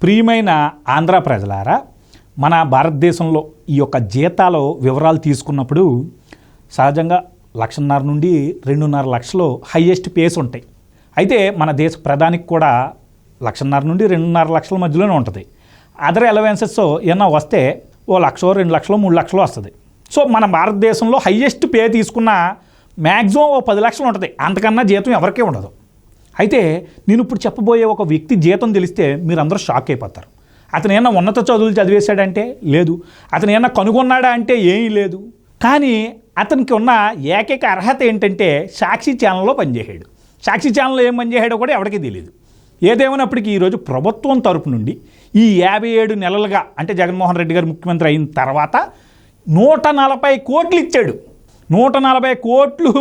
ప్రియమైన ఆంధ్ర ప్రజలారా, మన భారతదేశంలో ఈ యొక్క జీతాల వివరాలు తీసుకున్నప్పుడు సహజంగా 1,50,000 నుండి 2.5 లక్షలు హైయెస్ట్ పేస్ ఉంటాయి. అయితే మన దేశ ప్రధానికి కూడా 1,50,000 నుండి 2.5 లక్షల మధ్యలోనే ఉంటుంది. అదర్ అలవెన్సెస్ ఏమన్నా వస్తే 1,00,000, 2 లక్షలు, 3 లక్షలు వస్తుంది. సో మన భారతదేశంలో హైయెస్ట్ పే తీసుకున్న మ్యాక్సిమం 10 లక్షలు ఉంటుంది. అంతకన్నా జీతం ఎవరికీ ఉండదు. అయితే నేను ఇప్పుడు చెప్పబోయే ఒక వ్యక్తి జీతం తెలిస్తే మీరందరూ షాక్ అయిపోతారు. అతను ఏమన్నా ఉన్నత చదువులు చదివేశాడంటే లేదు, అతను ఏమన్నా కనుగొన్నాడా అంటే ఏమీ లేదు. కానీ అతనికి ఉన్న ఏకైక అర్హత ఏంటంటే సాక్షి ఛానల్లో పనిచేసాడు. సాక్షి ఛానల్లో ఏం పనిచేసాడో కూడా ఎవరికీ తెలియదు. ఏదేమైనప్పటికీ ఈరోజు ప్రభుత్వం తరపు నుండి ఈ 57 నెలలుగా అంటే జగన్మోహన్ రెడ్డి గారు ముఖ్యమంత్రి అయిన తర్వాత 140 కోట్లు ఇచ్చాడు. 140 కోట్లు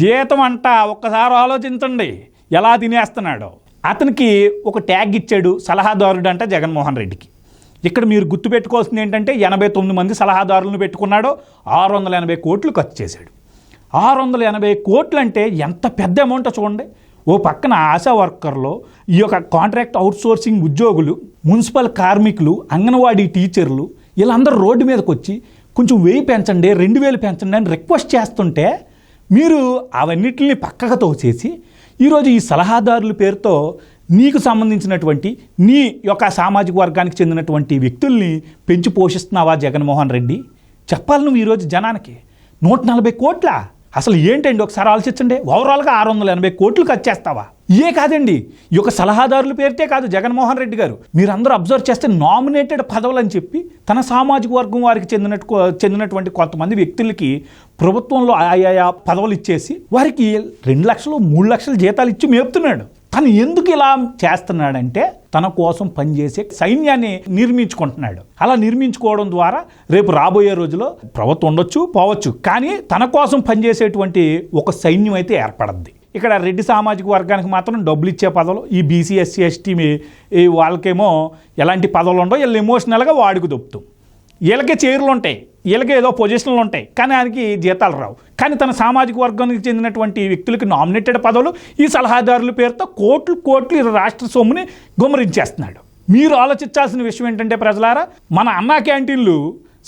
జీతం అంట. ఒక్కసారి ఆలోచించండి ఎలా తినేస్తున్నాడో. అతనికి ఒక ట్యాగ్ ఇచ్చాడు, సలహాదారుడు అంట జగన్మోహన్ రెడ్డికి. ఇక్కడ మీరు గుర్తుపెట్టుకోవాల్సింది ఏంటంటే 89 మంది సలహాదారులను పెట్టుకున్నాడో 680 కోట్లు ఖర్చు చేశాడు. 680 కోట్లు అంటే ఎంత పెద్ద అమౌంట్ చూడండి. ఓ పక్కన ఆశా వర్కర్లు, ఈ యొక్క కాంట్రాక్ట్ అవుట్సోర్సింగ్ ఉద్యోగులు, మున్సిపల్ కార్మికులు, అంగన్వాడీ టీచర్లు వీళ్ళందరూ రోడ్డు మీదకి వచ్చి కొంచెం 1000 పెంచండి, 2000 పెంచండి అని రిక్వెస్ట్ చేస్తుంటే మీరు అవన్నిటిని పక్కకు తోసేసి ఈరోజు ఈ సలహాదారుల పేరుతో నీకు సంబంధించినటువంటి నీ యొక్క సామాజిక వర్గానికి చెందినటువంటి వ్యక్తుల్ని పెంచి పోషిస్తున్నావా జగన్మోహన్ రెడ్డి? చెప్పాలి నువ్వు ఈరోజు జనానికి. 140 కోట్ల అసలు ఏంటండి ఒకసారి ఆలోచించండి. ఓవరాల్గా 680 కోట్లు ఖర్చు చేస్తావా? కాదండి, ఈ యొక్క సలహాదారుల పేరుతే కాదు జగన్మోహన్ రెడ్డి గారు. మీరందరూ అబ్జర్వ్ చేస్తే నామినేటెడ్ పదవులు అని చెప్పి తన సామాజిక వర్గం వారికి చెందినటువంటి కొంతమంది వ్యక్తులకి ప్రభుత్వంలో ఆయా పదవులు ఇచ్చేసి వారికి 2 లక్షలు 3 లక్షల జీతాలు ఇచ్చి మేపుతున్నాడు. తను ఎందుకు ఇలా చేస్తున్నాడంటే తన కోసం పనిచేసే సైన్యాన్ని నిర్మించుకుంటున్నాడు. అలా నిర్మించుకోవడం ద్వారా రేపు రాబోయే రోజుల్లో ప్రభుత్వం ఉండొచ్చు పోవచ్చు, కానీ తన కోసం పనిచేసేటువంటి ఒక సైన్యం అయితే ఏర్పడద్ది. ఇక్కడ రెడ్డి సామాజిక వర్గానికి మాత్రం డబ్బులు ఇచ్చే పదవులు, ఈ బీసీ ఎస్సీ ఎస్టీ వాళ్ళకేమో ఎలాంటి పదవులు ఉండవు. వీళ్ళు ఎమోషనల్గా వాడుకు దొప్పుతాం. వీళ్ళకే చైర్లు ఉంటాయి, వీళ్ళకే ఏదో పొజిషన్లు ఉంటాయి, కానీ ఆయనకి జీతాలు రావు. కానీ తన సామాజిక వర్గానికి చెందినటువంటి వ్యక్తులకి నామినేటెడ్ పదవులు ఈ సలహాదారుల పేరుతో కోట్లు రాష్ట్ర సొమ్ముని గుమ్మరించేస్తున్నాడు. మీరు ఆలోచించాల్సిన విషయం ఏంటంటే ప్రజలారా, మన అన్నా క్యాంటీన్లు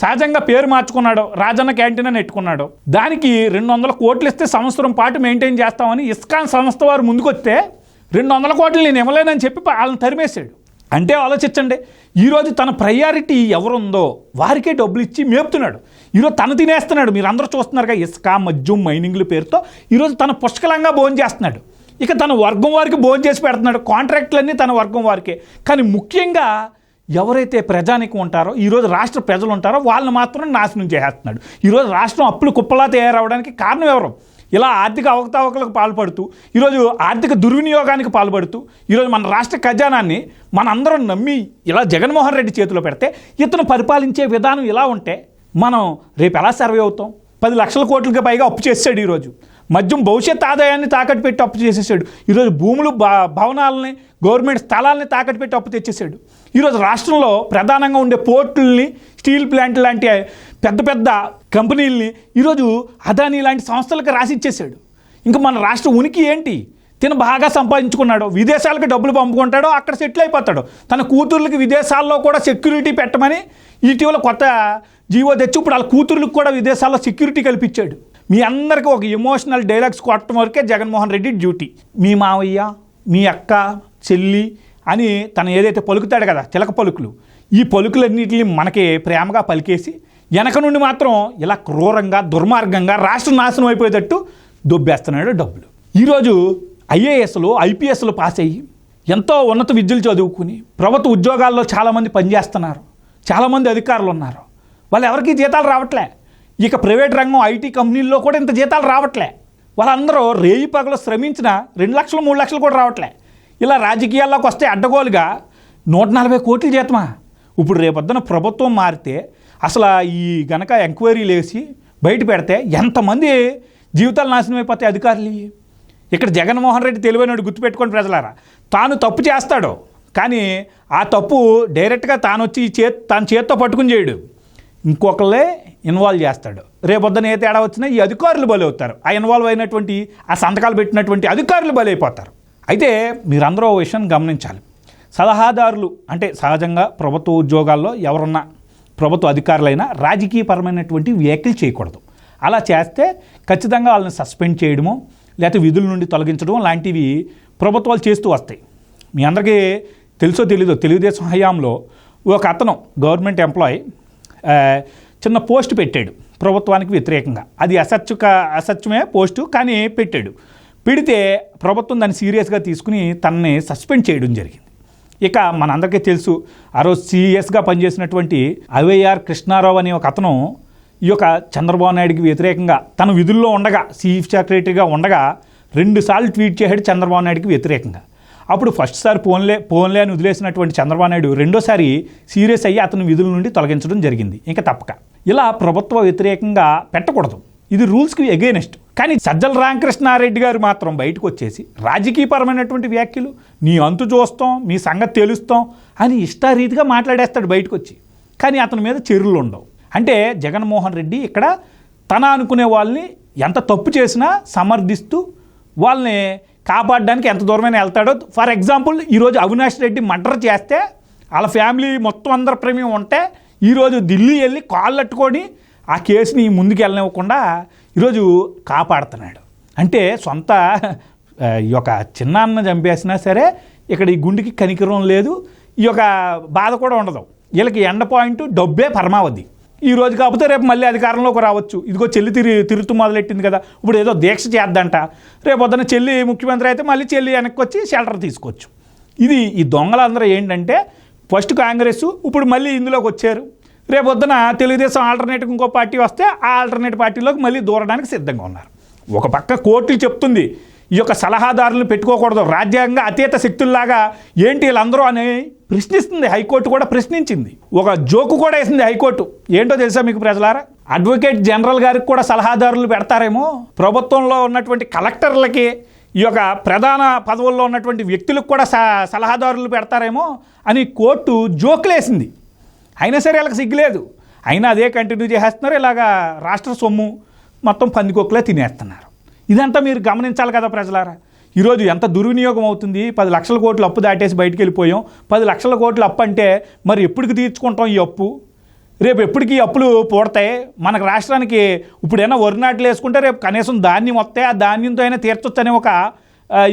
సహజంగా పేరు మార్చుకున్నాడు, రాజన్న క్యాంటీన్ అని పెట్టుకున్నాడు. దానికి 200 కోట్లు ఇస్తే సంవత్సరం పాటు మెయింటైన్ చేస్తామని ఇస్కాన్ సంస్థ వారు ముందుకొస్తే 200 కోట్లు నేను ఇవ్వలేనని చెప్పి వాళ్ళని తరిమేశాడు. అంటే ఆలోచించండి, ఈరోజు తన ప్రయారిటీ ఎవరుందో వారికే డబ్బులు ఇచ్చి మేపుతున్నాడు. ఈరోజు తను తినేస్తున్నాడు. మీరు అందరూ చూస్తున్నారుగా, ఇసుక మద్యం మైనింగ్ల పేరుతో ఈరోజు తన పుష్కలంగా భోజనం చేస్తున్నాడు. ఇక తన వర్గం వారికి భోజనం చేసి పెడుతున్నాడు. కాంట్రాక్టులన్నీ తన వర్గం వారికే. కానీ ముఖ్యంగా ఎవరైతే ప్రజానికి ఉంటారో, ఈరోజు రాష్ట్ర ప్రజలు ఉంటారో వాళ్ళని మాత్రం నాశనం చేసేస్తున్నాడు. ఈరోజు రాష్ట్రం అప్పులు కుప్పలా తయారవడానికి కారణం ఎవరు? ఇలా ఆర్థిక అవకతవకలకు పాల్పడుతూ, ఈరోజు ఆర్థిక దుర్వినియోగానికి పాల్పడుతూ, ఈరోజు మన రాష్ట్ర ఖజానాన్ని మనందరం నమ్మి ఇలా జగన్మోహన్ రెడ్డి చేతిలో పెడితే, ఇతను పరిపాలించే విధానం ఇలా ఉంటే మనం రేపు ఎలా సర్వే అవుతాం? 10 లక్షల కోట్లకి పైగా అప్పు చేసాడు. ఈరోజు మద్యం భవిష్యత్ ఆదాయాన్ని తాకట్టు పెట్టి అప్పు చేసేసాడు. ఈరోజు భూములు, భవనాలని, గవర్నమెంట్ స్థలాలని తాకట్టు పెట్టి అప్పు తెచ్చేసాడు. ఈరోజు రాష్ట్రంలో ప్రధానంగా ఉండే పోర్టుల్ని, స్టీల్ ప్లాంట్ లాంటి పెద్ద పెద్ద కంపెనీలని ఈరోజు అదానీ లాంటి సంస్థలకు రాసిచ్చేసాడు. ఇంకా మన రాష్ట్ర ఉనికి ఏంటి? తిను బాగా సంపాదించుకున్నాడు, విదేశాలకు డబ్బులు పంపుకుంటాడో అక్కడ సెటిల్ అయిపోతాడు. తన కూతుర్లకి విదేశాల్లో కూడా సెక్యూరిటీ పెట్టమని ఇటీవల కొత్త జీవో తెచ్చి ఇప్పుడు వాళ్ళ కూతుర్లకు కూడా విదేశాల్లో సెక్యూరిటీ కల్పించాడు. మీ అందరికీ ఒక ఎమోషనల్ డైలాగ్స్ కొట్టడం వరకే జగన్మోహన్ రెడ్డి డ్యూటీ. మీ మావయ్య, మీ అక్క, చెల్లి అని తను ఏదైతే పలుకుతాడు కదా, చిలక పలుకులు, ఈ పలుకులన్నింటినీ మనకి ప్రేమగా పలికేసి వెనక నుండి మాత్రం ఇలా క్రూరంగా, దుర్మార్గంగా రాష్ట్రం నాశనం అయిపోయేటట్టు దొబ్బేస్తున్నాడు డబ్బులు. ఈరోజు ఐఏఎస్లు, ఐపీఎస్లు పాస్ అయ్యి ఎంతో ఉన్నత విద్యలు చదువుకుని ప్రభుత్వ ఉద్యోగాల్లో చాలామంది పనిచేస్తున్నారు. చాలామంది అధికారులు ఉన్నారు. వాళ్ళు ఎవరికి జీతాలు రావట్లే. ఇక ప్రైవేట్ రంగం ఐటీ కంపెనీల్లో కూడా ఇంత జీతాలు రావట్లే. వాళ్ళందరూ రేయి పగలు శ్రమించిన 2 లక్షలు 3 లక్షలు కూడా రావట్లే. ఇలా రాజకీయాల్లోకి వస్తే అడ్డగోలుగా 140 కోట్ల జీతమా? ఇప్పుడు రేపొద్దున ప్రభుత్వం మారితే అసలు ఈ గనక ఎంక్వైరీలు వేసి బయట పెడితే ఎంతమంది జీవితాలు నాశనం అయిపోతాయి అధికారులు. ఇక్కడ జగన్మోహన్ రెడ్డి తెలివైనడు, గుర్తుపెట్టుకోండి ప్రజలారా. తాను తప్పు చేస్తాడు, కానీ ఆ తప్పు డైరెక్ట్గా తాను వచ్చి తన చేత్తో పట్టుకుని చేయడు, ఇంకొకళ్ళే ఇన్వాల్వ్ చేస్తాడు. రేపొద్దున ఏ తేడా వచ్చినా ఈ అధికారులు బలవుతారు. ఆ ఇన్వాల్వ్ అయినటువంటి, ఆ సంతకాలు పెట్టినటువంటి అధికారులు బలైపోతారు. అయితే మీరందరూ ఓ విషయం గమనించాలి. సలహాదారులు అంటే సహజంగా ప్రభుత్వ ఉద్యోగాల్లో ఎవరున్నా ప్రభుత్వ అధికారులైనా రాజకీయపరమైనటువంటి వ్యాఖ్యలు చేయకూడదు. అలా చేస్తే ఖచ్చితంగా వాళ్ళని సస్పెండ్ చేయడమో లేకపోతే విధుల నుండి తొలగించడం లాంటివి ప్రభుత్వాలు చేస్తూ వస్తాయి. మీ అందరికీ తెలుసో తెలీదో, తెలుగుదేశం హయాంలో ఒక అతను గవర్నమెంట్ ఎంప్లాయీ చిన్న పోస్ట్ పెట్టాడు ప్రభుత్వానికి వ్యతిరేకంగా. అది అసత్యమే పోస్టు, కానీ పెట్టాడు. పెడితే ప్రభుత్వం దాన్ని సీరియస్గా తీసుకుని తనని సస్పెండ్ చేయడం జరిగింది. ఇక మనందరికీ తెలుసు, ఆ రోజు సీరియస్గా పనిచేసినటువంటి అవేఆర్ కృష్ణారావు అనే ఒక అతను ఈ యొక్క చంద్రబాబు నాయుడికి వ్యతిరేకంగా తన విధుల్లో ఉండగా, చీఫ్ సెక్రటరీగా ఉండగా 2 సార్లు ట్వీట్ చేశాడు చంద్రబాబు నాయుడికి వ్యతిరేకంగా. అప్పుడు ఫస్ట్ సారి పోన్లే అని వదిలేసినటువంటి చంద్రబాబు నాయుడు రెండోసారి సీరియస్ అయ్యి అతను విధుల నుండి తొలగించడం జరిగింది. ఇంకా తప్పక ఇలా ప్రభుత్వ వ్యతిరేకంగా పెట్టకూడదు, ఇది రూల్స్కి ఎగైనెస్ట్. కానీ సజ్జల రామకృష్ణారెడ్డి గారు మాత్రం బయటకు వచ్చేసి రాజకీయపరమైనటువంటి వ్యాఖ్యలు, నీ అంతు చూస్తాం, మీ సంగతి తెలుస్తాం అని ఇష్టారీతిగా మాట్లాడేస్తాడు బయటకు వచ్చి. కానీ అతని మీద చర్యలు ఉండవు. అంటే జగన్మోహన్ రెడ్డి ఇక్కడ తన అనుకునే వాళ్ళని ఎంత తప్పు చేసినా సమర్థిస్తూ వాళ్ళని కాపాడడానికి ఎంత దూరమైనా వెళ్తాడో. ఫర్ ఎగ్జాంపుల్, ఈరోజు అవినాష్ రెడ్డి మర్డర్ చేస్తే వాళ్ళ ఫ్యామిలీ మొత్తం అందరి ప్రేమ ఉంటే ఈరోజు ఢిల్లీ వెళ్ళి కాళ్ళు అట్టుకొని ఆ కేసుని ముందుకు వెళ్ళనివ్వకుండా ఈరోజు కాపాడుతున్నాడు. అంటే సొంత ఈ యొక్క చిన్నాన్న చంపేసినా సరే ఇక్కడ ఈ గుండెకి కనికరం లేదు, ఈ యొక్క బాధ కూడా ఉండదు. వీళ్ళకి ఎండ పాయింట్ డబ్బే పరమావధి. ఈ రోజు కాకపోతే రేపు మళ్ళీ అధికారంలోకి రావచ్చు. ఇదిగో చెల్లి తిరుగుతూ మొదలెట్టింది కదా, ఇప్పుడు ఏదో దీక్ష చేద్దంట. రేపు పొద్దున చెల్లి ముఖ్యమంత్రి అయితే మళ్ళీ చెల్లి వెనక్కి వచ్చి షెల్టర్ తీసుకోవచ్చు. ఇది ఈ దొంగలందరూ ఏంటంటే ఫస్ట్ కాంగ్రెస్, ఇప్పుడు మళ్ళీ ఇందులోకి వచ్చారు. రేపు పొద్దున తెలుగుదేశం ఆల్టర్నేటివ్ ఇంకో పార్టీ వస్తే ఆ ఆల్టర్నేటివ్ పార్టీలోకి మళ్ళీ దూరడానికి సిద్ధంగా ఉన్నారు. ఒక పక్క కోర్టులు చెప్తుంది ఈ యొక్క సలహాదారులను పెట్టుకోకూడదు, రాజ్యాంగ అతీత శక్తుల్లాగా ఏంటి వీళ్ళందరూ అని ప్రశ్నిస్తుంది. హైకోర్టు కూడా ప్రశ్నించింది, ఒక జోకు కూడా వేసింది హైకోర్టు. ఏంటో తెలుసా మీకు ప్రజలారా? అడ్వకేట్ జనరల్ గారికి కూడా సలహాదారులు పెడతారేమో, ప్రభుత్వంలో ఉన్నటువంటి కలెక్టర్లకి, ఈ యొక్క ప్రధాన పదవుల్లో ఉన్నటువంటి వ్యక్తులకు కూడా సలహాదారులు పెడతారేమో అని కోర్టు జోకులేసింది. అయినా సరే వాళ్ళకి సిగ్గులేదు, అయినా అదే కంటిన్యూ చేసేస్తున్నారు. ఇలాగా రాష్ట్ర సొమ్ము మొత్తం పందికొక్కలే తినేస్తున్నారు. ఇదంతా మీరు గమనించాలి కదా ప్రజలారా. ఈరోజు ఎంత దుర్వినియోగం అవుతుంది. 10 లక్షల కోట్లు అప్పు దాటేసి బయటికి వెళ్ళిపోయాం. 10 లక్షల కోట్లు అప్పు అంటే మరి ఎప్పటికి తీర్చుకుంటాం ఈ అప్పు? రేపు ఎప్పటికీ అప్పులు పూడతాయి మనకు రాష్ట్రానికి? ఇప్పుడైనా వరి నాట్లు వేసుకుంటే రేపు కనీసం ధాన్యం వస్తే ఆ ధాన్యంతో అయినా తీర్చొచ్చు అనే ఒక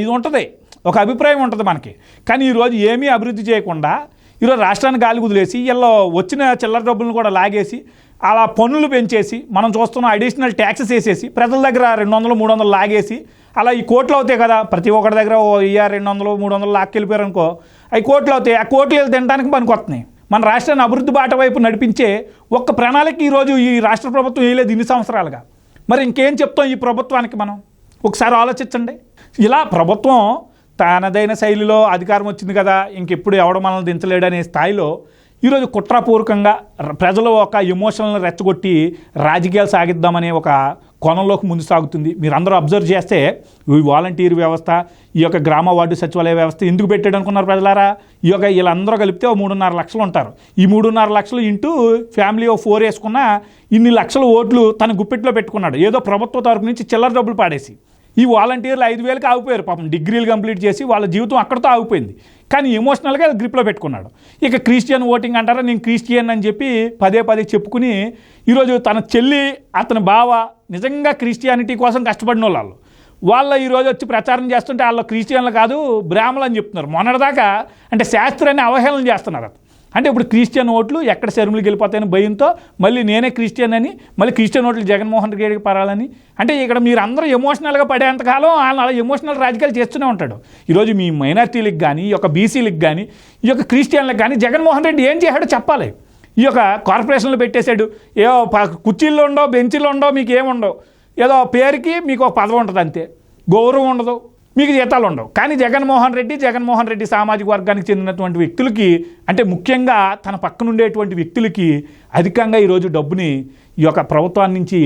ఇది ఉంటుంది, ఒక అభిప్రాయం ఉంటుంది మనకి. కానీ ఈరోజు ఏమీ అభివృద్ధి చేయకుండా ఈరోజు రాష్ట్రాన్ని గాలి కుదిలేసి వీళ్ళు వచ్చిన చిల్లర డబ్బులను కూడా లాగేసి అలా పన్నులు పెంచేసి మనం చూస్తున్న అడిషనల్ ట్యాక్సెస్ వేసేసి ప్రజల దగ్గర 200-300 లాగేసి అలా ఈ కోట్లు అవుతాయి కదా. ప్రతి ఒక్కరి దగ్గర 200-300 లాక్కెళ్ళిపోయారు అనుకో, అవి కోట్లు అవుతాయి. ఆ కోట్లు వెళ్ళి తినడానికి పనికి వస్తున్నాయి. మన రాష్ట్రాన్ని అభివృద్ధి బాట వైపు నడిపించే ఒక్క ప్రణాళిక ఈరోజు ఈ రాష్ట్ర ప్రభుత్వం వేయలేదు ఇన్ని సంవత్సరాలుగా. మరి ఇంకేం చెప్తాం ఈ ప్రభుత్వానికి మనం? ఒకసారి ఆలోచించండి. ఇలా ప్రభుత్వం తనదైన శైలిలో అధికారం వచ్చింది కదా, ఇంకెప్పుడు ఎవడు మనల్ని దించలేడనే స్థాయిలో ఈరోజు కుట్రపూర్వకంగా ప్రజలు ఒక ఎమోషనల్ని రెచ్చగొట్టి రాజకీయాలు సాగిద్దామనే ఒక కోణంలోకి ముందు సాగుతుంది. మీరు అందరూ అబ్జర్వ్ చేస్తే ఈ వాలంటీర్ వ్యవస్థ, ఈ యొక్క గ్రామ వార్డు సచివాలయ వ్యవస్థ ఎందుకు పెట్టాడు అనుకున్నారు ప్రజలారా? ఈ యొక్క వీళ్ళందరూ కలిపితే 3.5 లక్షలు ఉంటారు. ఈ 3.5 లక్షలు ఇంటూ ఫ్యామిలీ 4 వేసుకున్న ఇన్ని లక్షల ఓట్లు తన గుప్పెట్లో పెట్టుకున్నాడు. ఏదో ప్రభుత్వ తరపు నుంచి చిల్లర డబ్బులు పాడేసి ఈ వాలంటీర్లు 5,000కి ఆగిపోయారు. పాపం డిగ్రీలు కంప్లీట్ చేసి వాళ్ళ జీవితం అక్కడితో ఆగిపోయింది. కానీ ఎమోషనల్గా గ్రిప్లో పెట్టుకున్నాడు. ఇక క్రిస్టియన్ ఓటింగ్ అంటారా, నేను క్రిస్టియన్ అని చెప్పి పదే చెప్పుకుని ఈరోజు తన చెల్లి, అతని బావ నిజంగా క్రిస్టియానిటీ కోసం కష్టపడిన వాళ్ళ ఈరోజు వచ్చి ప్రచారం చేస్తుంటే వాళ్ళ క్రిస్టియన్లు కాదు బ్రాహ్మణులు అని చెప్తున్నారు. మొన్నటిదాకా అంటే శాస్త్రాన్ని అవహేళన చేస్తున్నారు. అంటే ఇప్పుడు క్రిస్టియన్ ఓట్లు ఎక్కడ శర్మిలకి వెళ్ళిపోతాయని భయంతో మళ్ళీ నేనే క్రిస్టియన్ అని, మళ్ళీ క్రిస్టియన్ ఓట్లు జగన్మోహన్ రెడ్డికి పరాలని. అంటే ఇక్కడ మీరు అందరూ ఎమోషనల్గా పడేంతకాలం ఆయన అలా ఎమోషనల్ రాజకీయాలు చేస్తూనే ఉంటాడు. ఈరోజు మీ మైనార్టీలకు కానీ, ఈ యొక్క బీసీలకు కానీ, ఈ యొక్క క్రిస్టియన్లకు కానీ జగన్మోహన్ రెడ్డి ఏం చేశాడో చెప్పాలి. ఈ యొక్క కార్పొరేషన్లు పెట్టేశాడు. ఏదో కుర్చీల్లో ఉండవు, బెంచీలు ఉండవు, మీకు ఏముండవు. ఏదో పేరుకి మీకు ఒక పదవి ఉంటుంది అంతే, గౌరవం ఉండదు, మీకు జీతాలు ఉండవు. కానీ జగన్మోహన్ రెడ్డి సామాజిక వర్గానికి చెందినటువంటి వ్యక్తులకి, అంటే ముఖ్యంగా తన పక్కన ఉండేటువంటి వ్యక్తులకి అధికంగా ఈరోజు డబ్బుని ఈ యొక్క ప్రభుత్వాన్ని నుంచి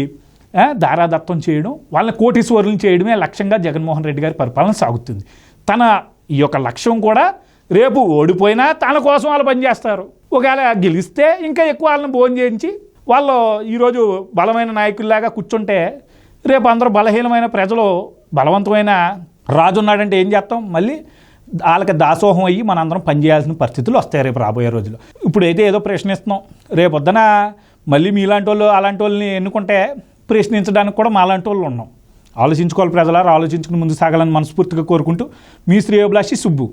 దారాదత్తం చేయడం, వాళ్ళని కోటీశ్వరులను చేయడమే లక్ష్యంగా జగన్మోహన్ రెడ్డి గారి పరిపాలన సాగుతుంది. తన ఈ యొక్క లక్ష్యం కూడా రేపు ఓడిపోయినా తన కోసం వాళ్ళు పనిచేస్తారు. ఒకవేళ గెలిస్తే ఇంకా ఎక్కువ వాళ్ళని భోజనం చేయించి వాళ్ళు ఈరోజు బలమైన నాయకుల్లాగా కూర్చుంటే రేపు అందరూ బలహీనమైన ప్రజలు బలవంతమైన రాజు ఉన్నాడంటే ఏం చేస్తాం? మళ్ళీ వాళ్ళకి దాసోహం అయ్యి మనందరం పనిచేయాల్సిన పరిస్థితులు వస్తాయి రేపు రాబోయే రోజుల్లో. ఇప్పుడైతే ఏదో ప్రశ్నిస్తున్నాం, రేపొద్దున మళ్ళీ మీలాంటి వాళ్ళు అలాంటి వాళ్ళని ఎన్నుకుంటే ప్రశ్నించడానికి కూడా మాలాంటి వాళ్ళు ఉన్నాం. ఆలోచించుకోవాలి ప్రజలారా, ఆలోచించుకుని ముందు సాగాలని మనస్ఫూర్తిగా కోరుకుంటూ మీ శ్రేయోభిలాషి సుబ్బు.